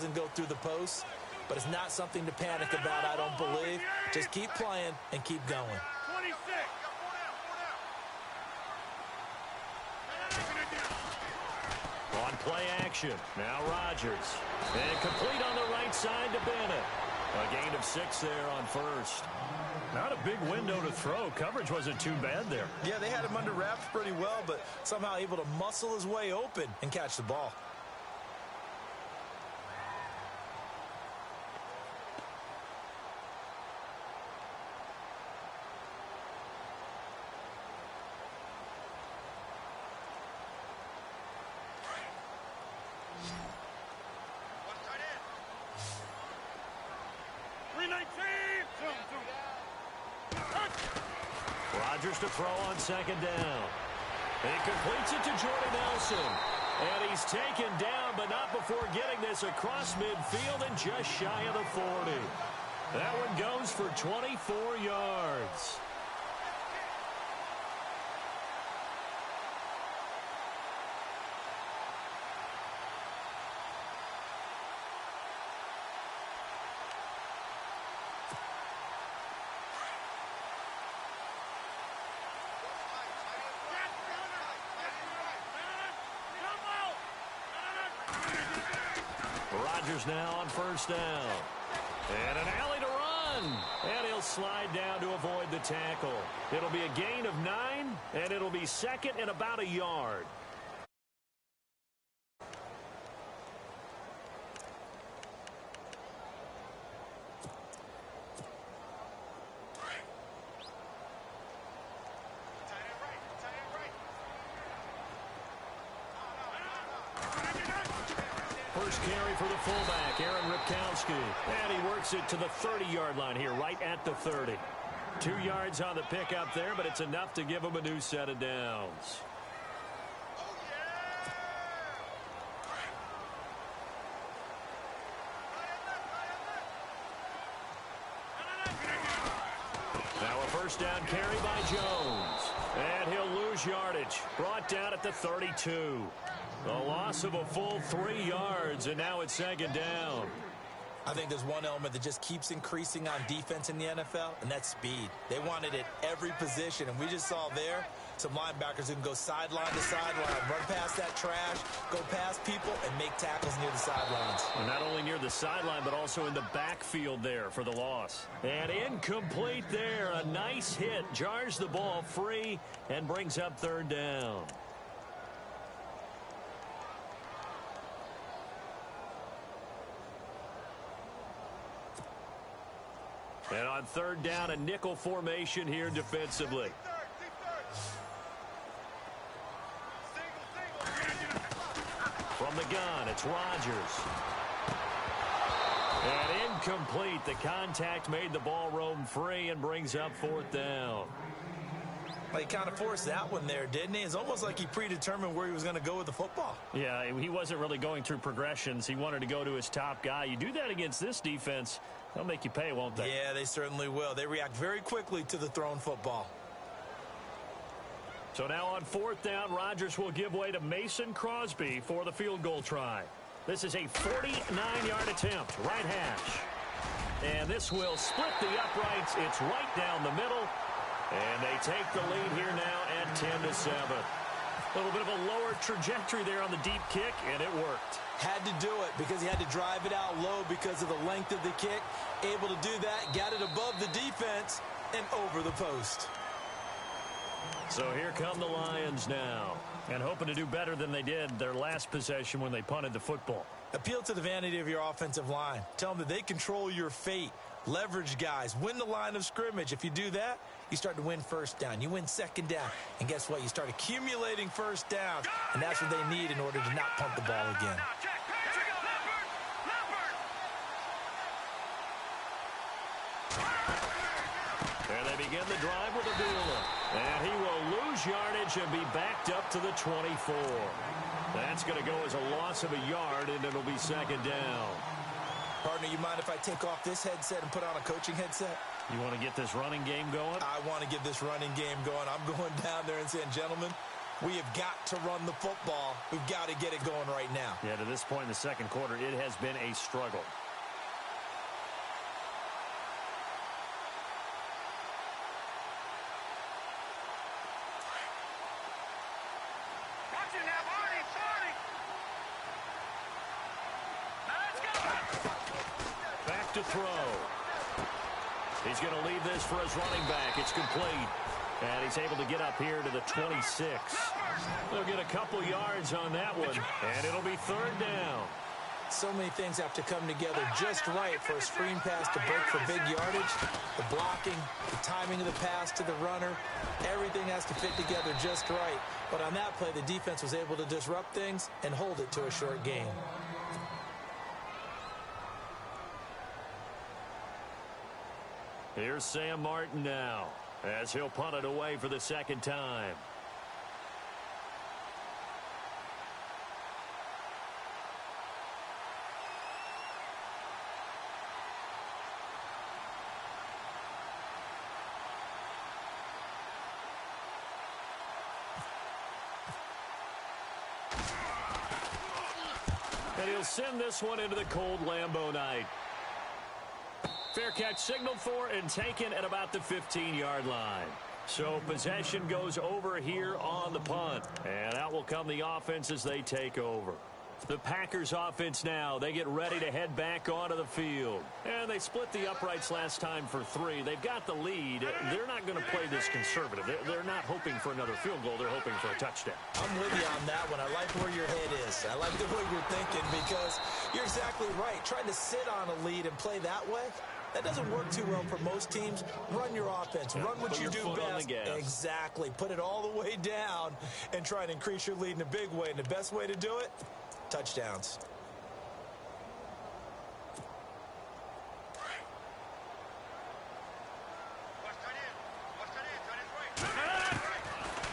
doesn't go through the post, but it's not something to panic about, I don't believe. Just keep playing and keep going. 26. On play action, now Rodgers. And complete on the right side to Bennett. A gain of 6 there on first. Not a big window to throw. Coverage wasn't too bad there. Yeah, they had him under wraps pretty well, but somehow able to muscle his way open and catch the ball. Rodgers to throw on second down. He completes it to Jordan Nelson. And he's taken down, but not before getting this across midfield and just shy of the 40. That one goes for 24 yards. Rodgers now on first down. And an alley to run. And he'll slide down to avoid the tackle. It'll be a gain of 9, and it'll be second and about a yard. First carry for the fullback, Aaron Ripkowski. And he works it to the 30-yard line here, right at the 30. 2 yards on the pickup there, but it's enough to give him a new set of downs. Now a first down carry by Jones. And he'll lose yardage. Brought down at the 32. A loss of a full 3 yards, and now it's second down. I think there's one element that just keeps increasing on defense in the NFL, and that's speed. They want it at every position, and we just saw there some linebackers who can go sideline to sideline, run past that trash, go past people, and make tackles near the sidelines. And not only near the sideline, but also in the backfield there for the loss. And incomplete there. A nice hit. Jars the ball free and brings up third down. And on third down, a nickel formation here defensively. From the gun, it's Rodgers. And incomplete. The contact made the ball roam free and brings up fourth down. Well, he kind of forced that one there, didn't he? It's almost like he predetermined where he was going to go with the football. Yeah, he wasn't really going through progressions. He wanted to go to his top guy. You do that against this defense, they'll make you pay, won't they? Yeah, they certainly will. They react very quickly to the thrown football. So now on fourth down, Rodgers will give way to Mason Crosby for the field goal try. This is a 49-yard attempt, right hash. And this will split the uprights. It's right down the middle. And they take the lead here now at 10-7. A little bit of a lower trajectory there on the deep kick, and it worked. Had to do it because he had to drive it out low because of the length of the kick. Able to do that, got it above the defense and over the post. So here come the Lions now, and hoping to do better than they did their last possession when they punted the football. Appeal to the vanity of your offensive line. Tell them that they control your fate. Leverage guys. Win the line of scrimmage. If you do that, you start to win first down. You win second down. And guess what? You start accumulating first downs. And that's what they need in order to not punt the ball again. And they begin the drive with Abdullah. And he will lose yardage and be backed up to the 24. That's going to go as a loss of a yard, and it'll be second down. Partner, you mind if I take off this headset and put on a coaching headset? You want to get this running game going? I want to get this running game going. I'm going down there and saying, gentlemen, We have got to run the football. We've got to get it going right now. Yeah, to this point in the second quarter, it has been a struggle. Back to throw. He's going to leave this for his running back. It's complete. And he's able to get up here to the 26. They'll get a couple yards on that one, and it'll be third down. So many things have to come together just right for a screen pass to break for big yardage. The blocking, the timing of the pass to the runner, everything has to fit together just right. But on that play, the defense was able to disrupt things and hold it to a short gain. Here's Sam Martin now, as he'll punt it away for the second time. And he'll send this one into the cold Lambeau night. Fair catch signaled for and taken at about the 15-yard line. So possession goes over here on the punt. And out will come the offense as they take over. The Packers offense now, they get ready to head back onto the field. And they split the uprights last time for 3. They've got the lead. They're not going to play this conservative. They're not hoping for another field goal. They're hoping for a touchdown. I'm with you on that one. I like where your head is. I like the way you're thinking because you're exactly right. Trying to sit on a lead and play that way, that doesn't work too well for most teams. Run your offense. Run what you do best. Exactly. Put it all the way down and try and increase your lead in a big way. And the best way to do it, touchdowns.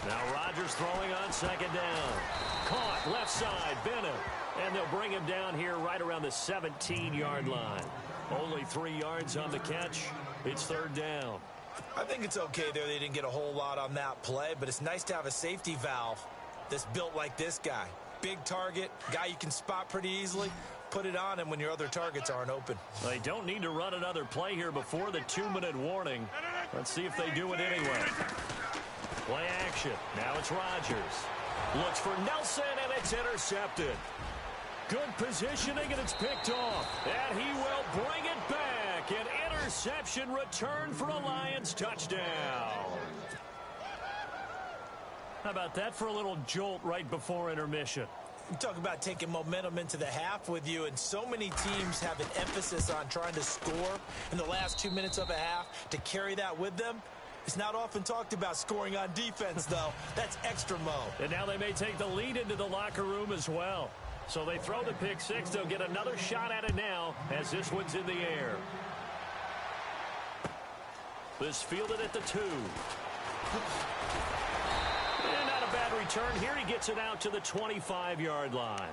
Now Rodgers throwing on second down. Caught left side, Bennett. And they'll bring him down here right around the 17-yard line. Only 3 yards on the catch. It's third down. I think it's okay there. They didn't get a whole lot on that play, but it's nice to have a safety valve that's built like this guy. Big target, guy you can spot pretty easily. Put it on him when your other targets aren't open. They don't need to run another play here before the 2-minute warning. Let's see if they do it anyway. Play action. Now it's Rodgers. Looks for Nelson, and it's intercepted. Good positioning, and it's picked off. And he will bring it back. An interception return for a Lions touchdown. How about that for a little jolt right before intermission? You talk about taking momentum into the half with you, and so many teams have an emphasis on trying to score in the last 2 minutes of a half to carry that with them. It's not often talked about scoring on defense, though. That's extra mo. And now they may take the lead into the locker room as well. So they throw the pick six. They'll get another shot at it now as this one's in the air. This fielded at the 2. And not a bad return here. He gets it out to the 25-yard line.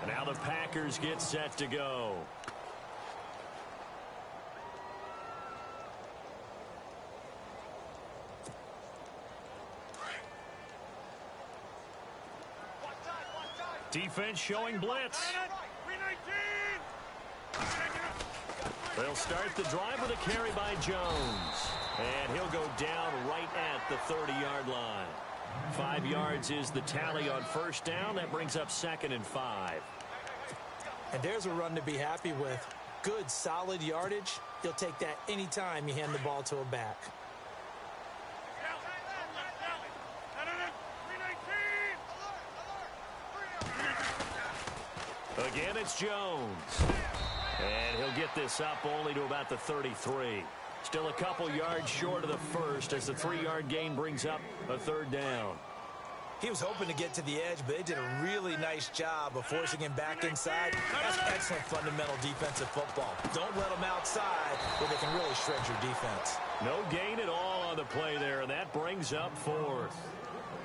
And now the Packers get set to go. Defense showing blitz. They'll start the drive with a carry by Jones. And he'll go down right at the 30-yard line. 5 yards is the tally on first down. That brings up 2nd and 5. And there's a run to be happy with. Good, solid yardage. You'll take that anytime you hand the ball to a back. Again, it's Jones. And he'll get this up only to about the 33. Still a couple yards short of the first as the 3-yard gain brings up a third down. He was hoping to get to the edge, but they did a really nice job of forcing him back inside. That's excellent fundamental defensive football. Don't let them outside where they can really shred your defense. No gain at all on the play there, and that brings up 4th.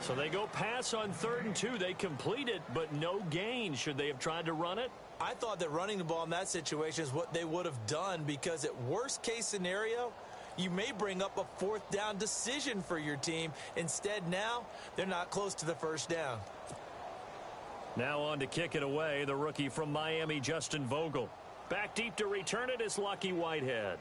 So they go pass on 3rd and 2. They complete it, but no gain. Should they have tried to run it? I thought that running the ball in that situation is what they would have done because at worst case scenario, you may bring up a fourth down decision for your team. Instead, now, they're not close to the first down. Now on to kick it away, the rookie from Miami, Justin Vogel. Back deep to return it is Lucky Whitehead.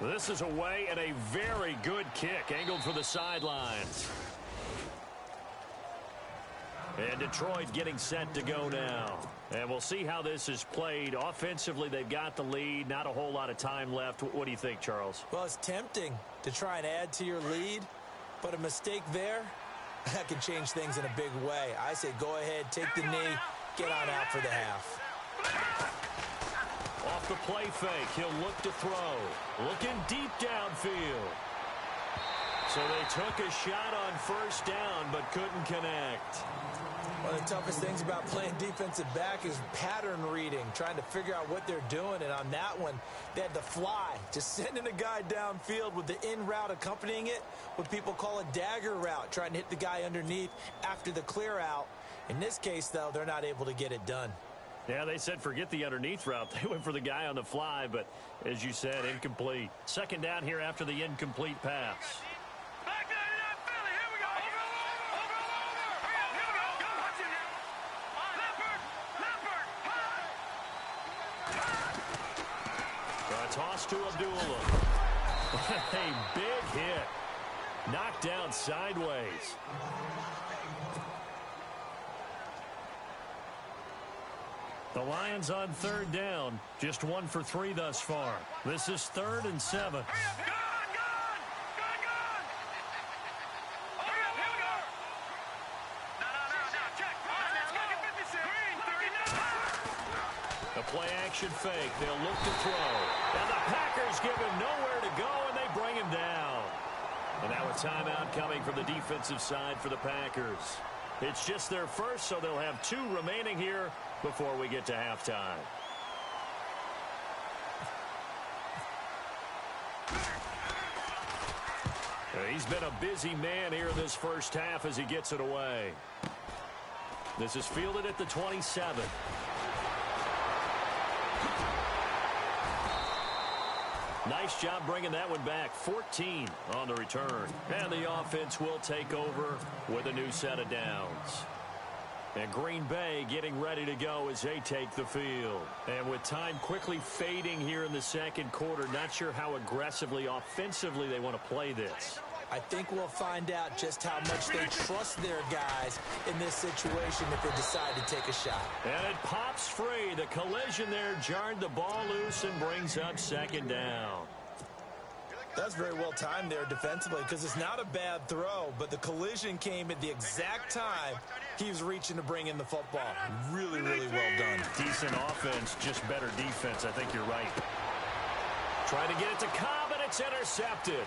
This is away and a very good kick, angled for the sidelines. And Detroit getting set to go now. And we'll see how this is played. Offensively, they've got the lead. Not a whole lot of time left. What do you think, Charles? Well, it's tempting to try and add to your lead. But a mistake there, that can change things in a big way. I say go ahead, take the knee, get on out for the half. Off the play fake, he'll look to throw. Looking deep downfield. So they took a shot on first down, but couldn't connect. One of the toughest things about playing defensive back is pattern reading, trying to figure out what they're doing. And on that one, they had to fly, just sending a guy downfield with the in route accompanying it, what people call a dagger route, trying to hit the guy underneath after the clear out. In this case, though, they're not able to get it done. Yeah, they said forget the underneath route. They went for the guy on the fly, but as you said, incomplete. Second down here after the incomplete pass. Toss to Abdullah. A big hit. Knocked down sideways. The Lions on third down. Just 1 for 3 thus far. This is 3rd and 7. The play action fake. They'll look to throw. And the Packers give him nowhere to go, and they bring him down. And now a timeout coming from the defensive side for the Packers. It's just their first, so they'll have 2 remaining here before we get to halftime. He's been a busy man here in this first half as he gets it away. This is fielded at the 27. Nice job bringing that one back. 14 on the return. And the offense will take over with a new set of downs. And Green Bay getting ready to go as they take the field. And with time quickly fading here in the second quarter, not sure how aggressively, offensively they want to play this. I think we'll find out just how much they trust their guys in this situation if they decide to take a shot. And it pops free. The collision there jarred the ball loose and brings up second down. That's very well timed there defensively because it's not a bad throw, but the collision came at the exact time he was reaching to bring in the football. Really, really well done. Decent offense, just better defense. I think you're right. Trying to get it to Cobb, and it's intercepted.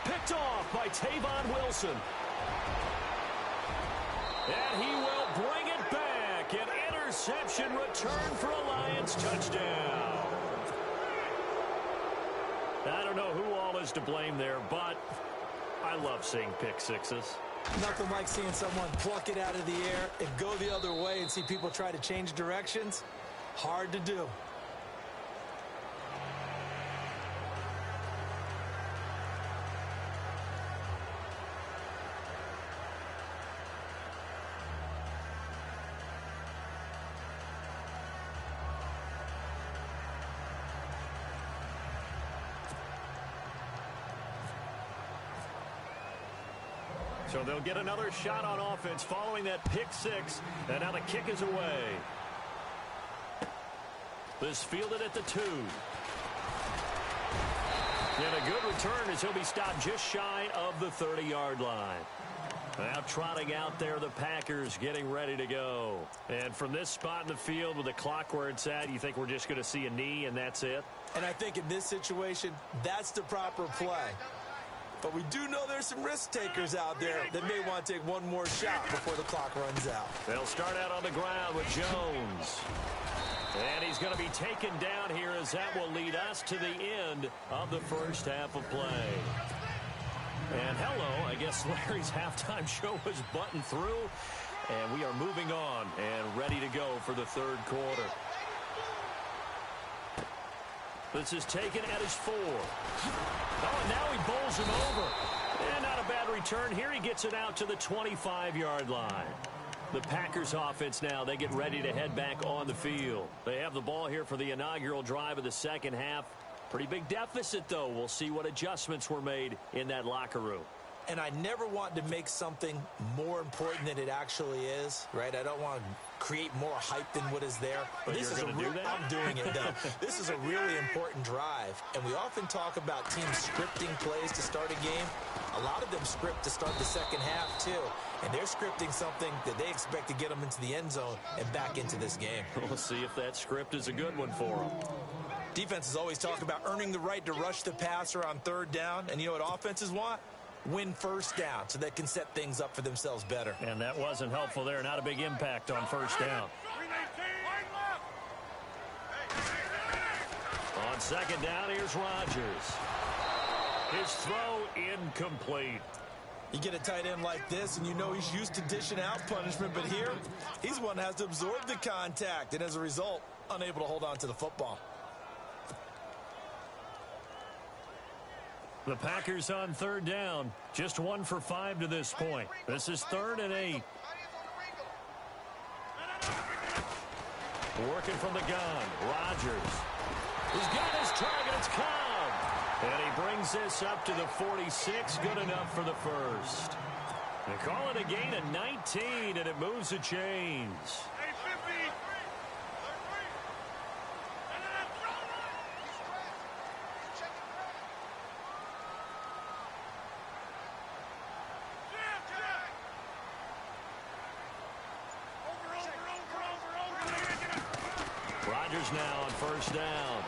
Picked off by Tavon Wilson. And he will bring it back. An interception return for a Lions touchdown. I don't know who all is to blame there, but I love seeing pick sixes. Nothing like seeing someone pluck it out of the air and go the other way and see people try to change directions. Hard to do. So they'll get another shot on offense following that pick six. And now the kick is away. This fielded at the 2. And a good return as he'll be stopped just shy of the 30-yard line. Now trotting out there, the Packers getting ready to go. And from this spot in the field with the clock where it's at, you think we're just going to see a knee and that's it? And I think in this situation, that's the proper play. But we do know there's some risk takers out there that may want to take one more shot before the clock runs out. They'll start out on the ground with Jones. And he's going to be taken down here as that will lead us to the end of the first half of play. And hello, I guess Larry's halftime show was buttoned through. And we are moving on and ready to go for the third quarter. This is taken at his 4. Oh, and now he bowls him over. And not a bad return here. He gets it out to the 25-yard line. The Packers offense now, they get ready to head back on the field. They have the ball here for the inaugural drive of the second half. Pretty big deficit, though. We'll see what adjustments were made in that locker room. And I never want to make something more important than it actually is, right? I don't want to create more hype than what is there. But this is do that? I'm doing it, though. This is a really important drive, and we often talk about teams scripting plays to start a game. A lot of them script to start the second half, too, and they're scripting something that they expect to get them into the end zone and back into this game. We'll see if that script is a good one for them. Defenses always talk about earning the right to rush the passer on third down, and you know what offenses want? Win first down so they can set things up for themselves better. And that wasn't helpful there. Not a big impact on first down. On second down, here's Rodgers. His throw incomplete. You get a tight end like this, and you know he's used to dishing out punishment, but here, he's one that has to absorb the contact, and as a result, unable to hold on to the football. The Packers on third down, just 1 for 5 to this point. This is 3rd and 8. Working from the gun, Rodgers. He's got his target, it's Cobb. And he brings this up to the 46, good enough for the first. They call it a gain of 19, and it moves the chains. Rodgers now on first down.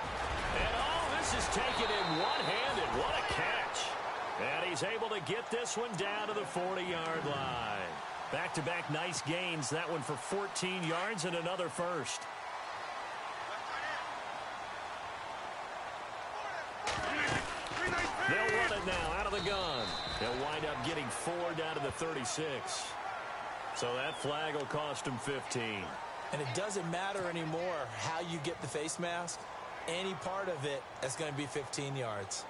And this is taken in one-handed. What a catch. And he's able to get this one down to the 40-yard line. Back-to-back nice gains. That one for 14 yards and another first. They'll run it now out of the gun. They'll wind up getting 4 down to the 36. So that flag will cost him 15. And it doesn't matter anymore how you get the face mask. Any part of it, that's going to be 15 yards.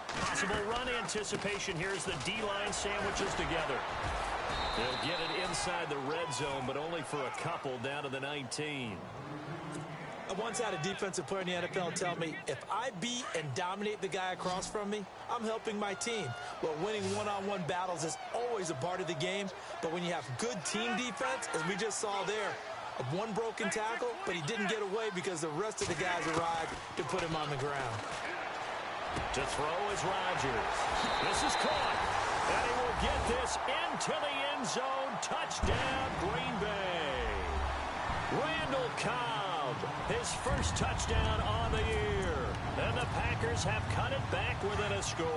Possible run anticipation here as the D-line sandwiches together. They'll get it inside the red zone, but only for a couple down to the 19. I once had a defensive player in the NFL tell me, if I beat and dominate the guy across from me, I'm helping my team. Well, winning one-on-one battles is always a part of the game, but when you have good team defense, as we just saw there, one broken tackle, but he didn't get away because the rest of the guys arrived to put him on the ground. To throw is Rodgers. This is caught, and he will get this into the end zone. Touchdown, Green Bay. Randall Cobb. His first touchdown on the year. And the Packers have cut it back within a score.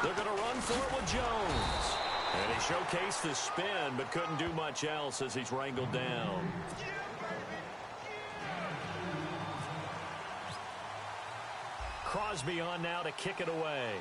They're going to run for it with Jones. And he showcased the spin, but couldn't do much else as he's wrangled down. Crosby on now to kick it away.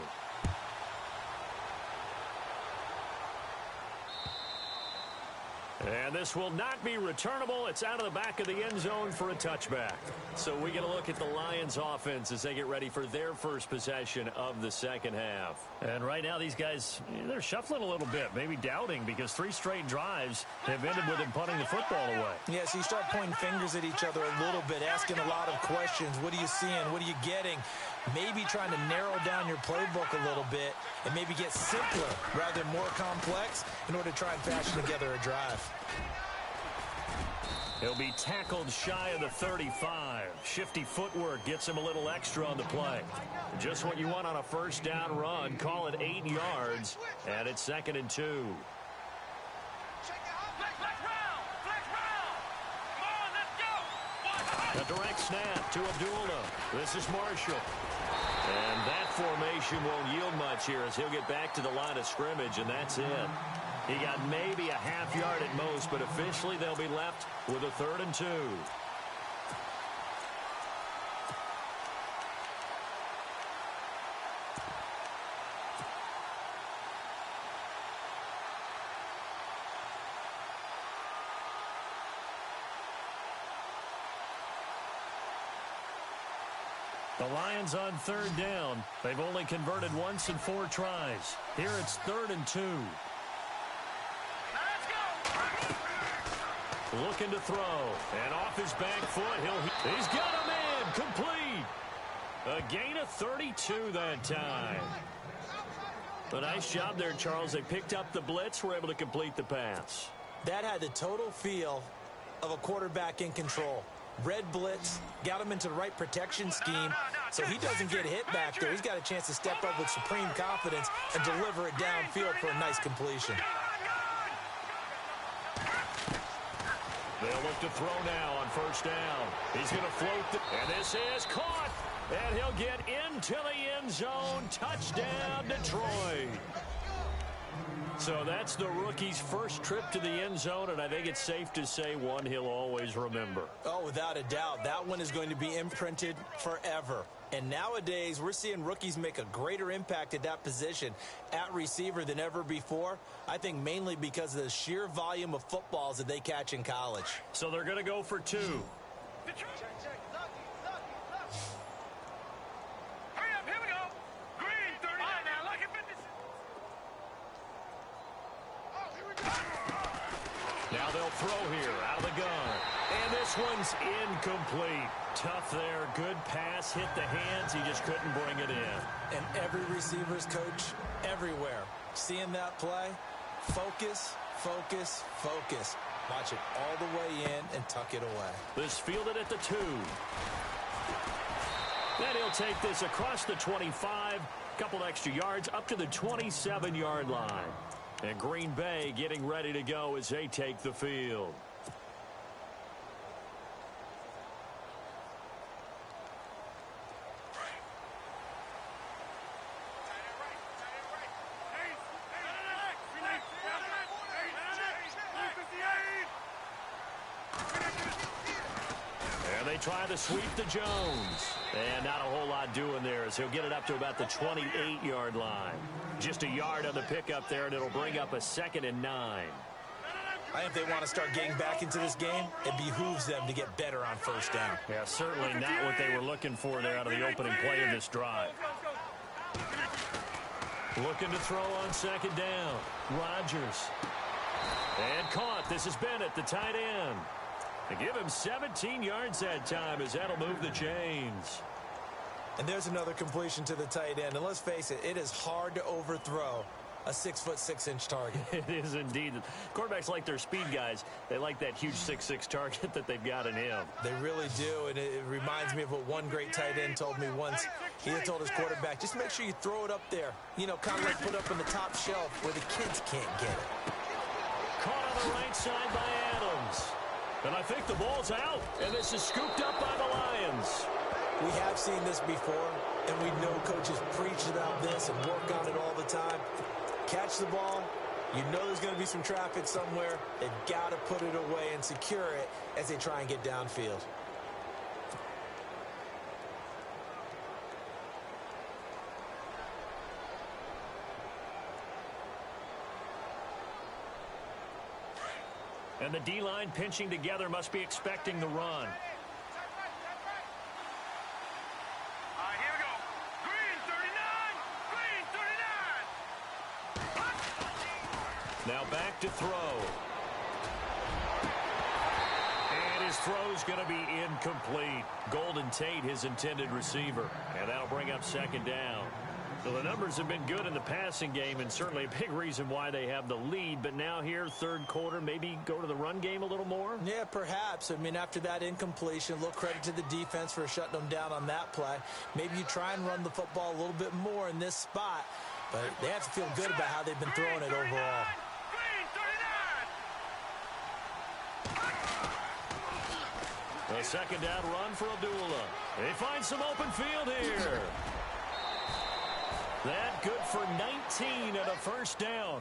And this will not be returnable. It's out of the back of the end zone for a touchback. So we get a look at the Lions offense as they get ready for their first possession of the second half. And right now these guys, they're shuffling a little bit, maybe doubting, because 3 straight drives have ended with them punting the football away. Yeah, so you start pointing fingers at each other a little bit, asking a lot of questions. What are you seeing? What are you getting? Maybe trying to narrow down your playbook a little bit and maybe get simpler rather than more complex in order to try and fashion together a drive. He'll be tackled shy of the 35. Shifty footwork gets him a little extra on the play. Just what you want on a first down run. Call it 8 yards, and it's 2nd and 2. A direct snap to Abdullah. This is Marshall. And that formation won't yield much here as he'll get back to the line of scrimmage, and that's it. He got maybe a half yard at most, but officially they'll be left with a 3rd and 2. The Lions on third down. They've only converted once in 4 tries. Here it's 3rd and 2. Looking to throw. And off his back foot, he's got a man. Complete. A gain of 32 that time. A nice job there, Charles. They picked up the blitz, were able to complete the pass. That had the total feel of a quarterback in control. Red blitz, got him into the right protection scheme, so he doesn't get hit back there. He's got a chance to step up with supreme confidence and deliver it downfield for a nice completion. They'll look to throw now on first down. He's going to float, and this is caught, and he'll get into the end zone. Touchdown, Detroit. So that's the rookie's first trip to the end zone, and I think it's safe to say one he'll always remember. Oh, without a doubt. That one is going to be imprinted forever. And nowadays, we're seeing rookies make a greater impact at that position at receiver than ever before. I think mainly because of the sheer volume of footballs that they catch in college. So they're going to go for 2. Now they'll throw here out of the gun. And this one's incomplete. Tough there. Good pass. Hit the hands. He just couldn't bring it in. And every receiver's coach everywhere. Seeing that play, focus, focus, focus. Watch it all the way in and tuck it away. This fielded at the 2. Then he'll take this across the 25. Couple extra yards up to the 27-yard line. And Green Bay getting ready to go as they take the field. And they try to sweep to Jones. And not a whole lot doing there as he'll get it up to about the 28-yard line. Just a yard on the pickup there, and it'll bring up a 2nd and 9. I think they want to start getting back into this game. It behooves them to get better on first down. Yeah, certainly not what they were looking for there out of the opening play of this drive. Looking to throw on 2nd down. Rodgers. And caught. This is Bennett, the tight end. They give him 17 yards that time as that'll move the chains. And there's another completion to the tight end. And let's face it, it is hard to overthrow a 6'6" target. It is indeed. Quarterbacks like their speed guys. They like that huge 6'6" target that they've got in him. They really do, and it reminds me of what one great tight end told me once. He had told his quarterback, just make sure you throw it up there. You know, kind of like put up on the top shelf where the kids can't get it. Caught on the right side by Adams. And I think the ball's out, and this is scooped up by the Lions. We have seen this before, and we know coaches preach about this and work on it all the time. Catch the ball. You know there's going to be some traffic somewhere. They've got to put it away and secure it as they try and get downfield. And the D-line pinching together must be expecting the run. Here we go. Green 39. Now back to throw. And his throw's going to be incomplete. Golden Tate, his intended receiver. And that'll bring up 2nd down. So the numbers have been good in the passing game, and certainly a big reason why they have the lead. But now here, 3rd quarter, maybe go to the run game a little more? Yeah, perhaps. I mean, after that incompletion, a little credit to the defense for shutting them down on that play. Maybe you try and run the football a little bit more in this spot. But they have to feel good about how they've been throwing it overall. A 2nd down run for Abdullah. They find some open field here. That good for 19 and a 1st down.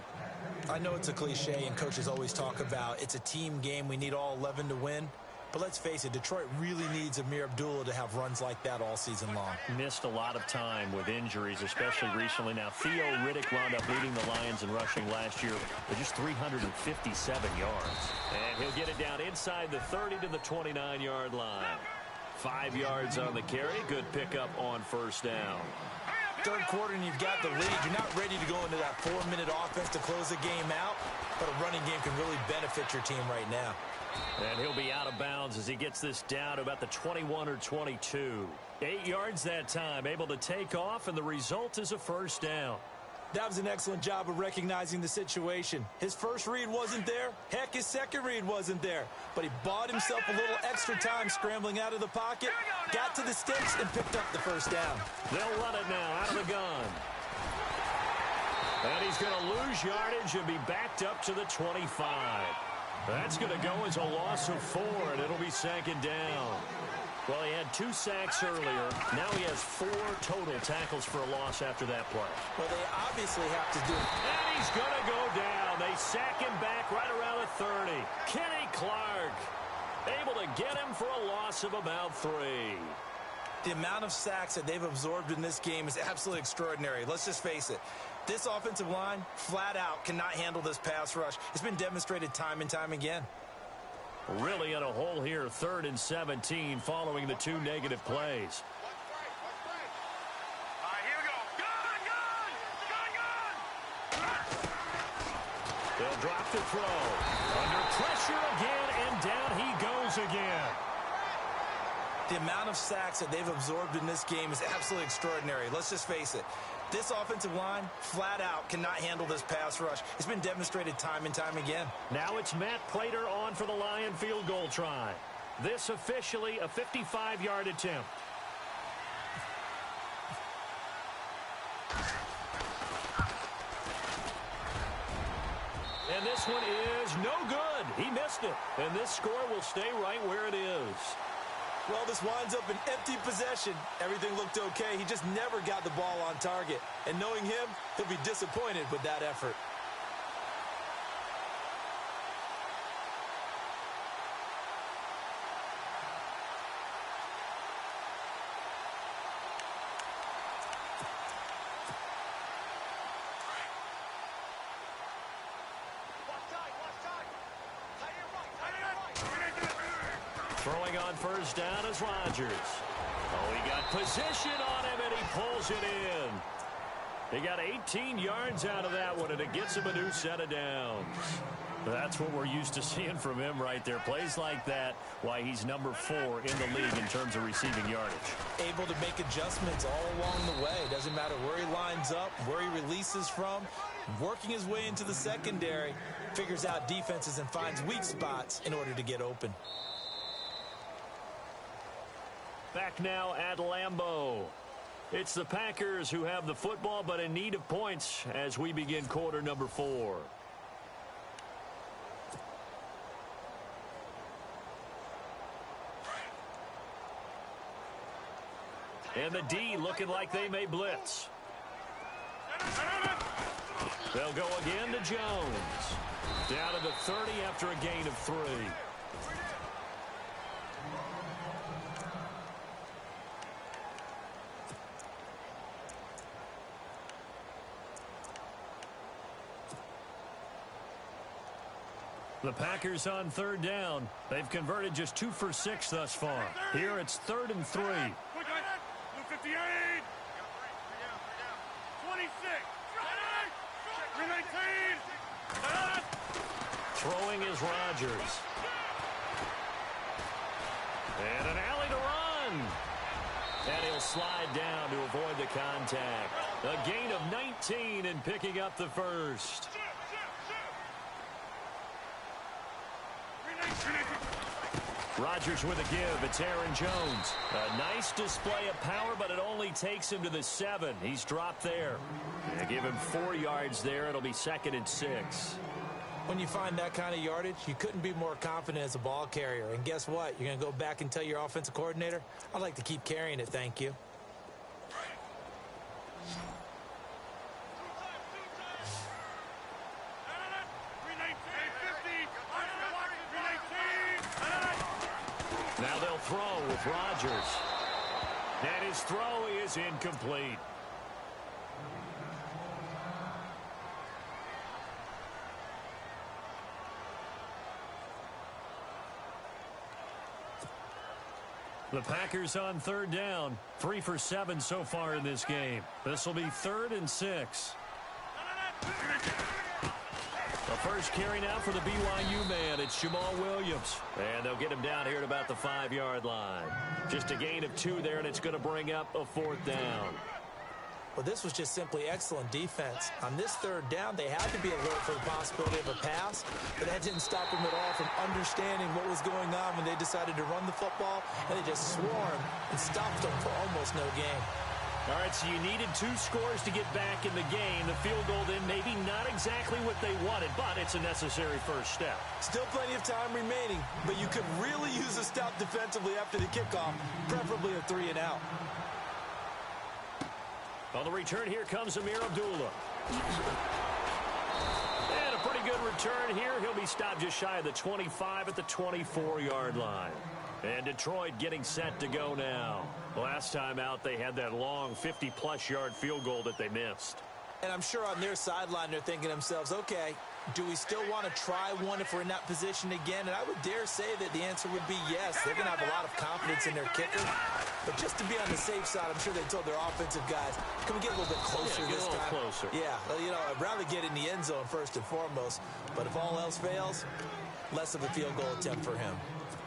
I know it's a cliche, and coaches always talk about it's a team game. We need all 11 to win. But let's face it, Detroit really needs Amir Abdullah to have runs like that all season long. Missed a lot of time with injuries, especially recently. Now, Theo Riddick wound up leading the Lions in rushing last year with just 357 yards. And he'll get it down inside the 30 to the 29-yard line. 5 yards on the carry. Good pickup on first down. Third quarter and you've got the lead. You're not ready to go into that 4-minute offense to close the game out, but a running game can really benefit your team right now. And he'll be out of bounds as he gets this down to about the 21 or 22. 8 yards that time, able to take off, and the result is a first down. That was an excellent job of recognizing the situation. His first read wasn't there. Heck, his second read wasn't there. But he bought himself a little extra time scrambling out of the pocket, got to the sticks, and picked up the first down. They'll run it now out of the gun. And he's going to lose yardage and be backed up to the 25. That's going to go as a loss of 4, and it'll be second down. Well, he had 2 sacks earlier. Now he has 4 total tackles for a loss after that play. Well, they obviously have to do it. And he's going to go down. They sack him back right around the 30. Kenny Clark able to get him for a loss of about 3. The amount of sacks that they've absorbed in this game is absolutely extraordinary. Let's just face it. This offensive line, flat out, cannot handle this pass rush. It's been demonstrated time and time again. Really in a hole here, 3rd and 17 following the 2 negative plays. Here we go. Gun! They'll drop the throw. Under pressure again, and down he goes again. The amount of sacks that they've absorbed in this game is absolutely extraordinary. Let's just face it. This offensive line, flat out, cannot handle this pass rush. It's been demonstrated time and time again. Now it's Matt Prater on for the Lion field goal try. This officially a 55-yard attempt. And this one is no good. He missed it. And this score will stay right where it is. Well, this winds up an empty possession. Everything looked okay. He just never got the ball on target. And knowing him, he'll be disappointed with that effort. Throwing on first down is Rodgers. Oh, he got position on him, and he pulls it in. He got 18 yards out of that one, and it gets him a new set of downs. That's what we're used to seeing from him right there. Plays like that, why he's number 4 in the league in terms of receiving yardage. Able to make adjustments all along the way. Doesn't matter where he lines up, where he releases from. Working his way into the secondary, figures out defenses and finds weak spots in order to get open. Back now at Lambeau. It's the Packers who have the football, but in need of points as we begin quarter number 4. And the D looking like they may blitz. They'll go again to Jones. Down to the 30 after a gain of 3. The Packers on 3rd down. They've converted just 2 for 6 thus far. Here it's 3rd and 3. 58. 26. 319. Throwing is Rodgers. And an alley to run. And he'll slide down to avoid the contact. A gain of 19 and picking up the first. Rodgers with a give. It's Aaron Jones. A nice display of power, but it only takes him to the 7. He's dropped there. They give him 4 yards there. It'll be 2nd and 6. When you find that kind of yardage, you couldn't be more confident as a ball carrier. And guess what? You're going to go back and tell your offensive coordinator, I'd like to keep carrying it, thank you. Now they'll throw with Rodgers. And his throw is incomplete. The Packers on third down. 3 for 7 so far in this game. This will be 3rd and 6. The first carry now for the BYU man. It's Jamal Williams. And they'll get him down here at about the 5-yard line. Just a gain of 2 there, and it's going to bring up a 4th down. Well, this was just simply excellent defense. On this 3rd down, they had to be alert for the possibility of a pass, but that didn't stop them at all from understanding what was going on when they decided to run the football, and they just swarmed and stopped them for almost no gain. All right, so you needed 2 scores to get back in the game. The field goal then maybe not exactly what they wanted, but it's a necessary first step. Still plenty of time remaining, but you could really use a stop defensively after the kickoff, preferably a 3-and-out. On the return, here comes Amir Abdullah. And a pretty good return here. He'll be stopped just shy of the 25 at the 24-yard line. And Detroit getting set to go now. Last time out, they had that long 50-plus yard field goal that they missed. And I'm sure on their sideline, they're thinking to themselves, okay, do we still want to try one if we're in that position again? And I would dare say that the answer would be yes. They're going to have a lot of confidence in their kicker. But just to be on the safe side, I'm sure they told their offensive guys, can we get a little bit closer this time? Get a little closer. Yeah, well, you know, I'd rather get in the end zone first and foremost. But if all else fails, less of a field goal attempt for him.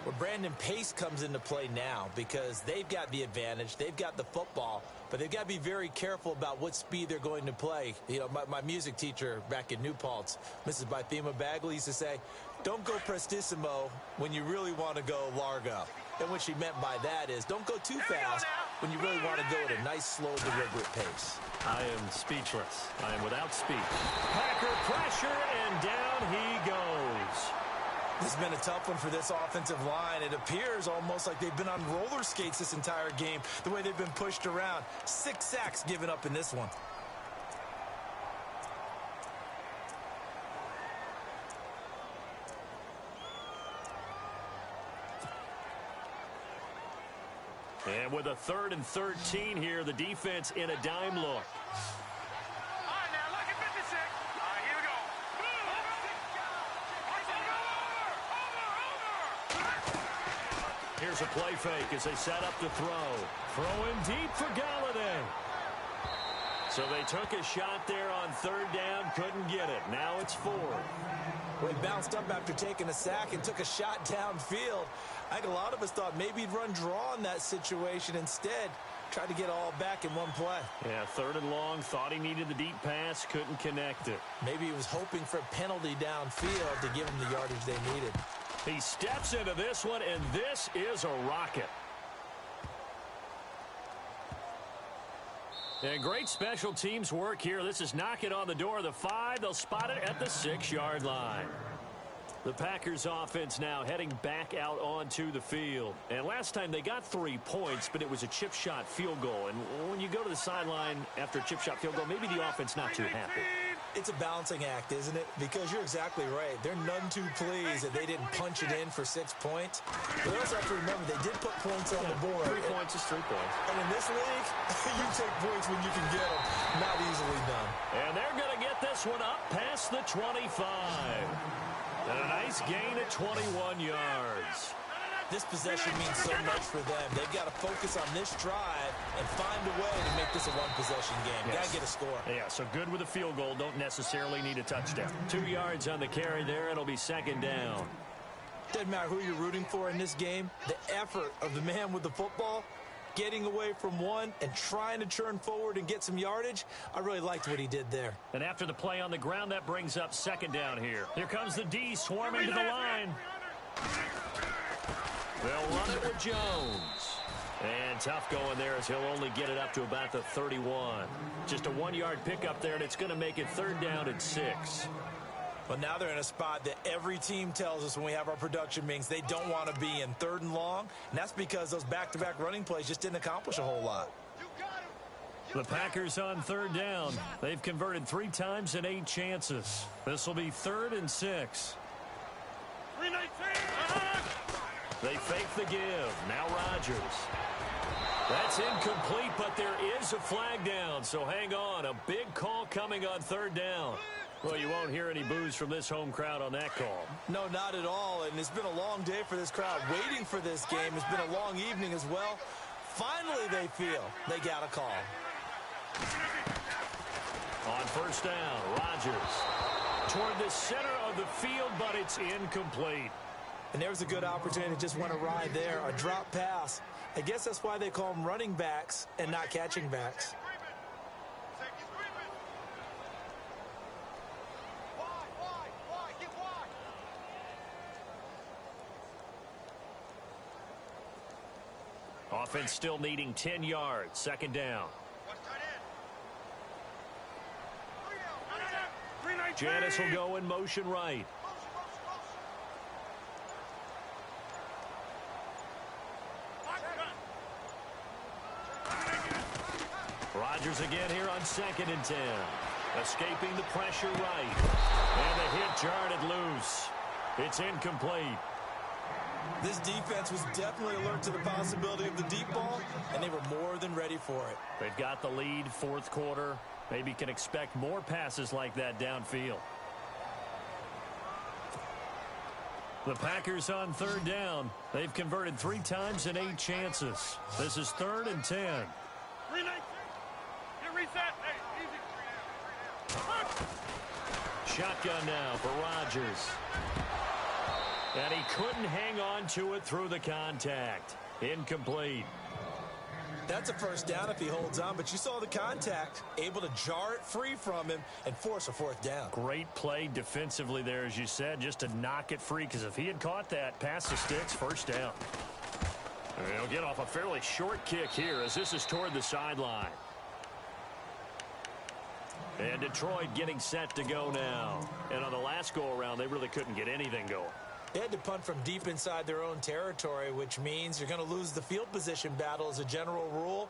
Well, Brandon, pace comes into play now because they've got the advantage. They've got the football, but they've got to be very careful about what speed they're going to play. You know, my music teacher back in New Paltz, Mrs. Bythema Bagley, used to say, don't go prestissimo when you really want to go largo. And what she meant by that is don't go too fast when you really want to go at a nice, slow, deliberate pace. I am speechless. I am without speech. Packer pressure, and down he goes. This has been a tough one for this offensive line. It appears almost like they've been on roller skates this entire game, the way they've been pushed around. 6 sacks given up in this one. And with a 3rd and 13 here, the defense in a dime look. Here's a play fake as they set up to throw. Throwing deep for Galladay. So they took a shot there on 3rd down, couldn't get it. Now it's 4th. Well, he bounced up after taking a sack and took a shot downfield. I think a lot of us thought maybe he'd run draw in that situation. Instead, tried to get all back in one play. Yeah, 3rd and long, thought he needed the deep pass, couldn't connect it. Maybe he was hoping for a penalty downfield to give him the yardage they needed. He steps into this one, and this is a rocket. And great special teams work here. This is knocking on the door of the 5. They'll spot it at the 6-yard line. The Packers offense now heading back out onto the field. And last time they got 3 points, but it was a chip shot field goal. And when you go to the sideline after a chip shot field goal, maybe the offense not too happy. It's a balancing act, isn't it? Because you're exactly right. They're none too pleased that they didn't punch it in for 6 points. But also have to remember, they did put points on the board. 3 points is 3 points. And in this league, you take points when you can get them. Not easily done. And they're going to get this one up past the 25. And a nice gain at 21 yards. This possession means so much for them. They've got to focus on this drive and find a way to make this a one-possession game. Yes. Got to get a score. Yeah, so good with a field goal. Don't necessarily need a touchdown. 2 yards on the carry there. It'll be 2nd down. Doesn't matter who you're rooting for in this game. The effort of the man with the football, getting away from one and trying to turn forward and get some yardage, I really liked what he did there. And after the play on the ground, that brings up 2nd down here. Here comes the D swarming to the line. They'll run it with Jones. And tough going there as he'll only get it up to about the 31. Just a 1-yard pickup there, and it's going to make it 3rd down at 6. Well, now they're in a spot that every team tells us when we have our production meetings they don't want to be in, 3rd and long. And that's because those back-to-back running plays just didn't accomplish a whole lot. The Packers on 3rd down. They've converted 3 times in 8 chances. This will be 3rd and 6. 319. They fake the give. Now Rodgers. That's incomplete, but there is a flag down, so hang on. A big call coming on 3rd down. Well, you won't hear any boos from this home crowd on that call. No, not at all, and it's been a long day for this crowd waiting for this game. It's been a long evening as well. Finally, they feel they got a call. On first down, Rodgers toward the center of the field, but it's incomplete. And there's a good opportunity to just want to ride there, a drop pass. I guess that's why they call them running backs and not catching backs. Offense still needing 10 yards. Second down. Janice will go in motion right. Rodgers again here on 2nd and 10. Escaping the pressure right. And the hit jarred loose. It's incomplete. This defense was definitely alert to the possibility of the deep ball, and they were more than ready for it. They've got the lead, fourth quarter. Maybe can expect more passes like that downfield. The Packers on third down. They've converted 3 times in 8 chances. This is 3rd and 10. Reset. Hey, easy. Shotgun now for Rodgers. And he couldn't hang on to it through the contact. Incomplete. That's a first down if he holds on, but you saw the contact, able to jar it free from him and force a 4th down. Great play defensively there, as you said, just to knock it free, because if he had caught that, pass the sticks, first down. And he'll get off a fairly short kick here as this is toward the sideline. And Detroit getting set to go now. And on the last go-around, they really couldn't get anything going. They had to punt from deep inside their own territory, which means you're going to lose the field position battle as a general rule.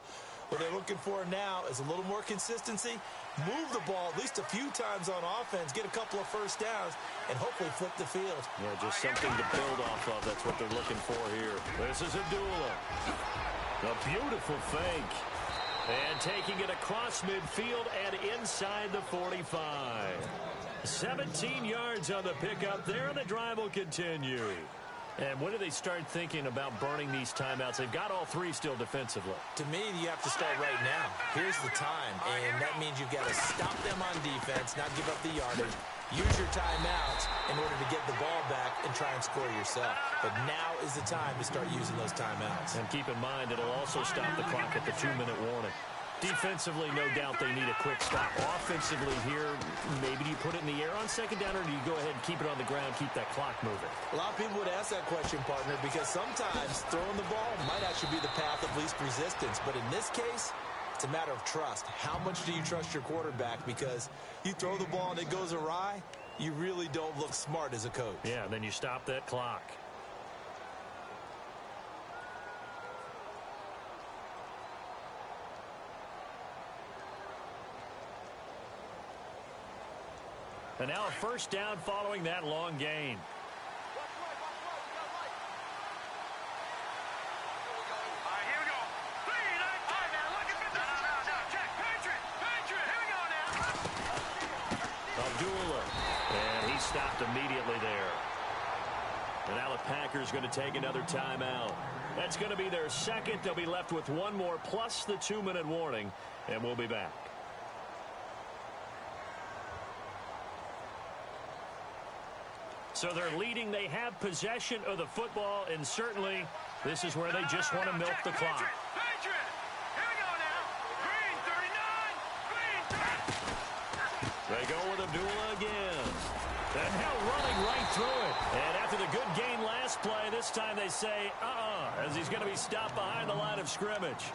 What they're looking for now is a little more consistency, move the ball at least a few times on offense, get a couple of first downs, and hopefully flip the field. Yeah, just something to build off of. That's what they're looking for here. This is Abdullah. A beautiful fake. And taking it across midfield and inside the 45. 17 yards on the pickup there, and the drive will continue. And when do they start thinking about burning these timeouts? They've got all 3 still defensively. To me, you have to start right now. Here's the time, and that means you've got to stop them on defense, not give up the yardage. Use your timeouts in order to get the ball back and try and score yourself. But now is the time to start using those timeouts. And keep in mind, it'll also stop the clock at the 2-minute warning. Defensively, no doubt they need a quick stop. Offensively here, maybe do you put it in the air on second down, or do you go ahead and keep it on the ground, keep that clock moving? A lot of people would ask that question, partner, because sometimes throwing the ball might actually be the path of least resistance. But in this case, it's a matter of trust. How much do you trust your quarterback? Because you throw the ball and it goes awry, you really don't look smart as a coach. Yeah, and then you stop that clock. And now a first down following that long gain. Abdullah. And he stopped immediately there. And now the Packers going to take another timeout. That's going to be their second. They'll be left with 1 more plus the 2-minute warning. And we'll be back. So they're leading. They have possession of the football, and certainly this is where they just want to milk the clock. They go with Abdullah again. And now running right through it. And after the good gain last play, this time they say, as he's going to be stopped behind the line of scrimmage.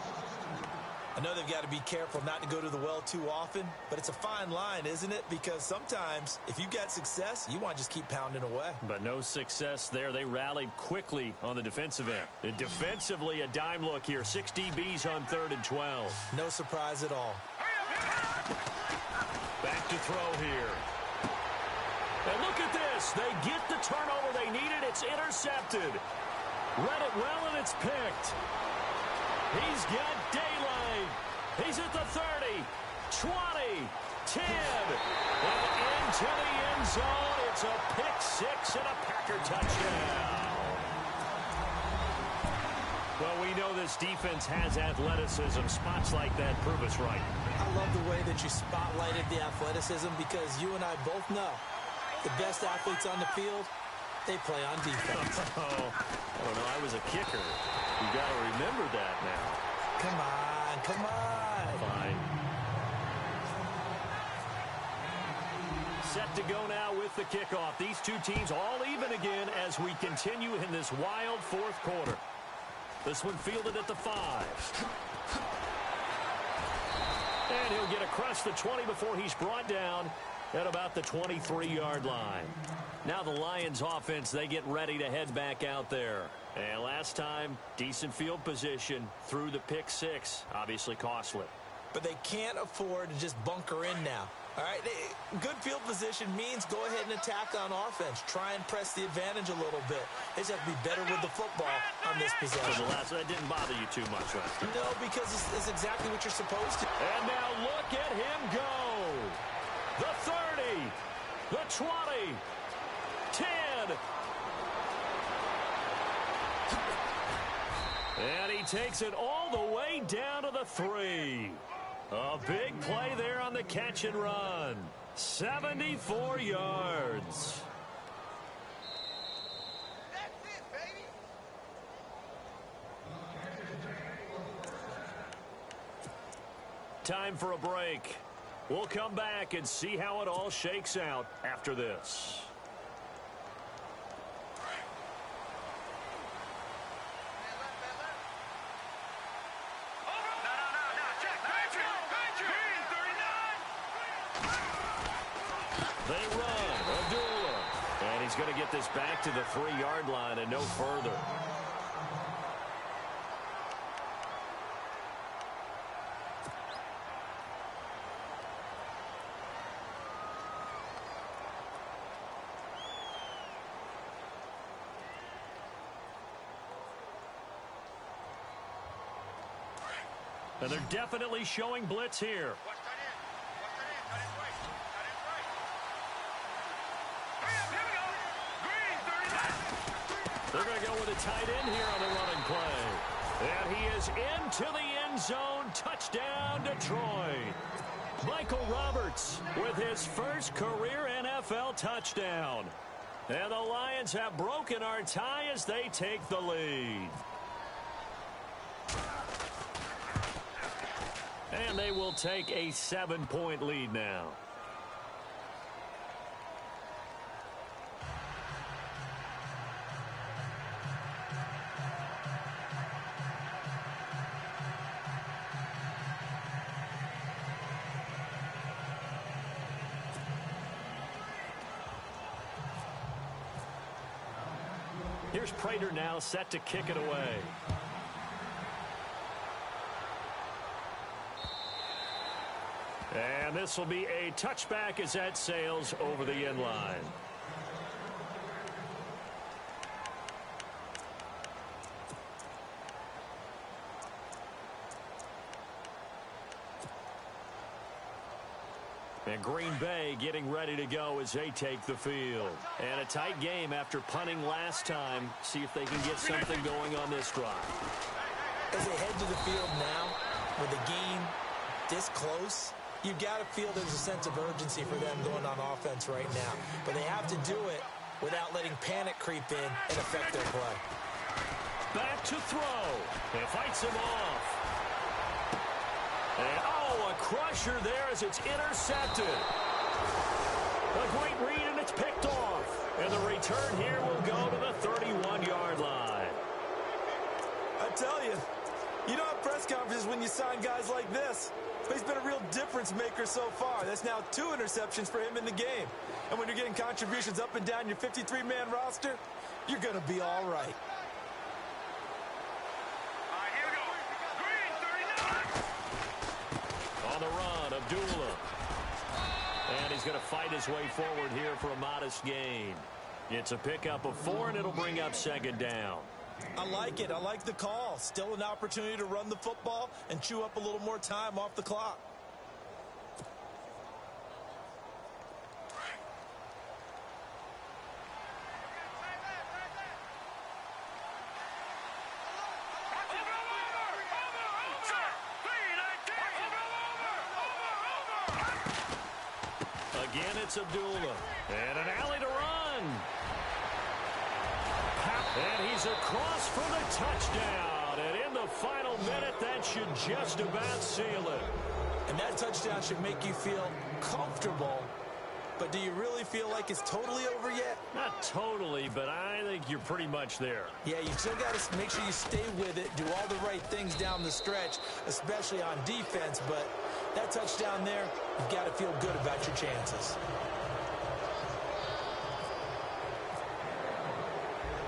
I know they've got to be careful not to go to the well too often, but it's a fine line, isn't it? Because sometimes if you got success, you want to just keep pounding away. But no success there. They rallied quickly on the defensive end. And defensively, a dime look here. 6 DBs on 3rd and 12. No surprise at all. Back to throw here. And look at this. They get the turnover they needed. It's intercepted. Read it well, and it's picked. He's got daylight. He's at the 30. 20, 10, and into the end zone. It's a pick six and a Packer touchdown. Well, we know this defense has athleticism. Spots like that prove us right. I love the way that you spotlighted the athleticism because you and I both know the best athletes on the field, they play on defense. Oh, I don't know. I was a kicker. You got to remember that now. Come on, come on. Fine. Set to go now with the kickoff. These two teams all even again as we continue in this wild fourth quarter. This one fielded at the 5. And he'll get across the 20 before he's brought down at about the 23-yard line. Now the Lions offense, they get ready to head back out there. And last time, decent field position through the pick six. Obviously costly. But they can't afford to just bunker in now. All right, good field position means go ahead and attack on offense. Try and press the advantage a little bit. They just have to be better with the football on this possession. That didn't bother you too much, Lester. No, because it's exactly what you're supposed to. And now look at him go. The 30, the 20, 10. And he takes it all the way down to the 3. A big play there on the catch and run. 74 yards. That's it, baby. Time for a break. We'll come back and see how it all shakes out after this. They run. Abdullah. And he's going to get this back to the 3-yard line and no further. And they're definitely showing blitz here. They're going to go with a tight end here on the running play. And he is into the end zone. Touchdown, Detroit. Michael Roberts with his first career NFL touchdown. And the Lions have broken our tie as they take the lead. And they will take a 7-point lead now. Here's Prater now set to kick it away. And this will be a touchback as that sails over the end line. And Green Bay getting ready to go as they take the field. And a tight game after punting last time. See if they can get something going on this drive. As they head to the field now, with the game this close, you've got to feel there's a sense of urgency for them going on offense right now. But they have to do it without letting panic creep in and affect their play. Back to throw. And fights him off. And, oh, a crusher there as it's intercepted. A great read, and it's picked off. And the return here will go to the 31-yard line. I tell you, you don't have press conferences when you sign guys like this. But he's been a real difference maker so far. That's now 2 interceptions for him in the game. And when you're getting contributions up and down your 53-man roster, you're going to be all right. On the run, Abdullah. And he's going to fight his way forward here for a modest gain. It's a pickup of 4, and it'll bring up second down. I like it. I like the call. Still an opportunity to run the football and chew up a little more time off the clock. again, it's Abdullah. And an alley to run. And he's across for the touchdown. And in the final minute, that should just about seal it. And that touchdown should make you feel comfortable. But do you really feel like it's totally over yet? Not totally, but I think you're pretty much there. Yeah, you still got to make sure you stay with it, do all the right things down the stretch, especially on defense. But that touchdown there, you've got to feel good about your chances.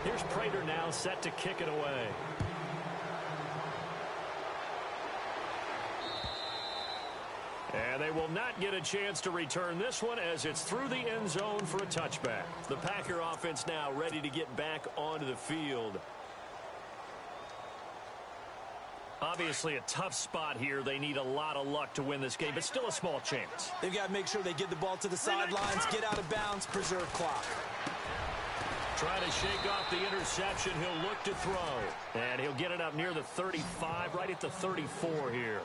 Here's Prater now set to kick it away. And they will not get a chance to return this one as it's through the end zone for a touchback. The Packer offense now ready to get back onto the field. Obviously a tough spot here. They need a lot of luck to win this game, but still a small chance. They've got to make sure they get the ball to the sidelines, get out of bounds, preserve clock. Trying to shake off the interception. He'll look to throw. And he'll get it up near the 35, right at the 34 here.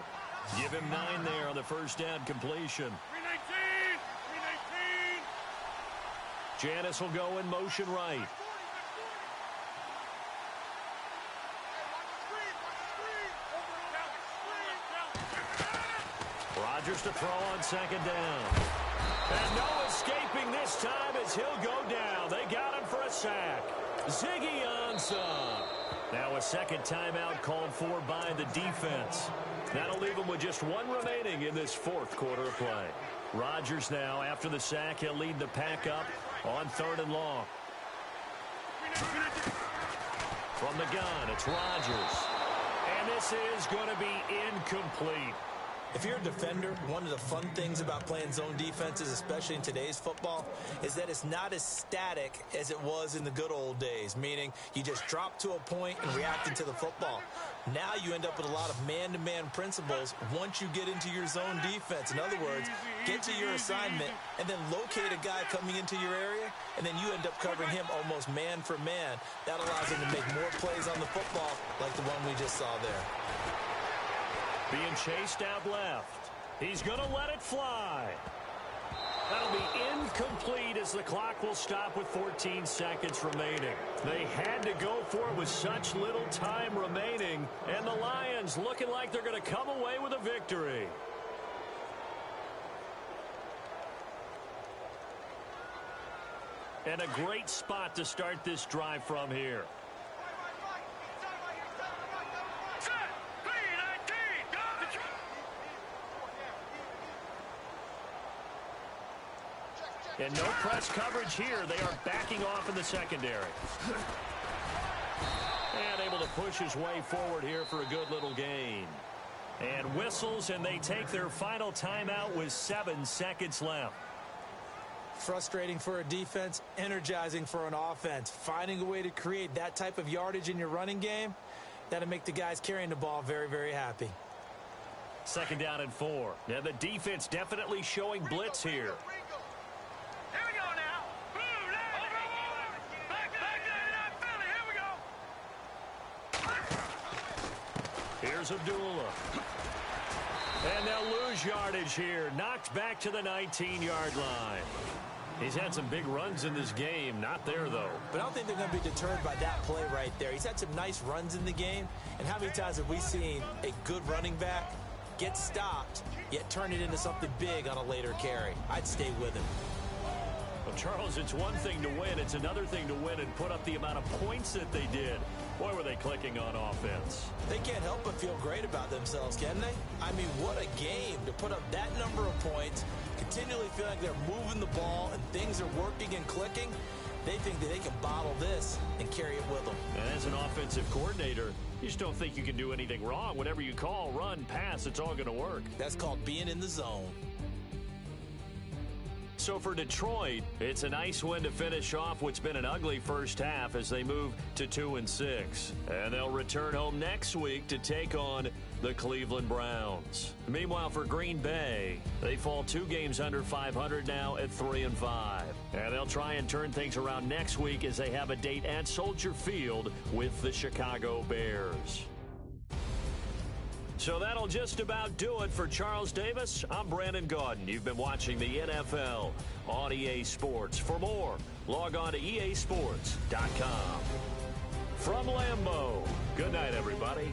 Give him 9 there on the first down completion. 319. Janice will go in motion right. Rodgers to throw on second down. And no escaping this time as he'll go down. They got him for a sack. Ziggy Ansah. Now a second timeout called for by the defense. That'll leave him with just 1 remaining in this fourth quarter of play. Rodgers now, after the sack, he'll lead the pack up on 3rd and long. From the gun, it's Rodgers. And this is going to be incomplete. If you're a defender, one of the fun things about playing zone defenses, especially in today's football, is that it's not as static as it was in the good old days, meaning you just drop to a point and reacted to the football. Now you end up with a lot of man-to-man principles once you get into your zone defense. In other words, get to your assignment and then locate a guy coming into your area, and then you end up covering him almost man for man. That allows him to make more plays on the football like the one we just saw there. Being chased out left. He's going to let it fly. That'll be incomplete as the clock will stop with 14 seconds remaining. They had to go for it with such little time remaining, and the Lions looking like they're going to come away with a victory. And a great spot to start this drive from here. And no press coverage here. They are backing off in the secondary. And able to push his way forward here for a good little gain. And whistles, and they take their final timeout with 7 seconds left. Frustrating for a defense, energizing for an offense. Finding a way to create that type of yardage in your running game, that'll make the guys carrying the ball very, very happy. 2nd down and 4. Now the defense definitely showing blitz here. Here's Abdullah. And they'll lose yardage here. Knocked back to the 19-yard line. He's had some big runs in this game. Not there, though. But I don't think they're going to be deterred by that play right there. He's had some nice runs in the game. And how many times have we seen a good running back get stopped, yet turn it into something big on a later carry? I'd stay with him. Well, Charles, it's one thing to win. It's another thing to win and put up the amount of points that they did. Boy, were they clicking on offense. They can't help but feel great about themselves, can they? I mean, what a game to put up that number of points, continually feel like they're moving the ball and things are working and clicking. They think that they can bottle this and carry it with them. And as an offensive coordinator, you just don't think you can do anything wrong. Whatever you call, run, pass, it's all going to work. That's called being in the zone. So for Detroit, it's a nice win to finish off what's been an ugly first half as they move to 2-6. And they'll return home next week to take on the Cleveland Browns. Meanwhile, for Green Bay, they fall 2 games under 500 now at 3-5. And they'll try and turn things around next week as they have a date at Soldier Field with the Chicago Bears. So that'll just about do it for Charles Davis. I'm Brandon Gaudin. You've been watching the NFL on EA Sports. For more, log on to easports.com. From Lambeau, good night, everybody.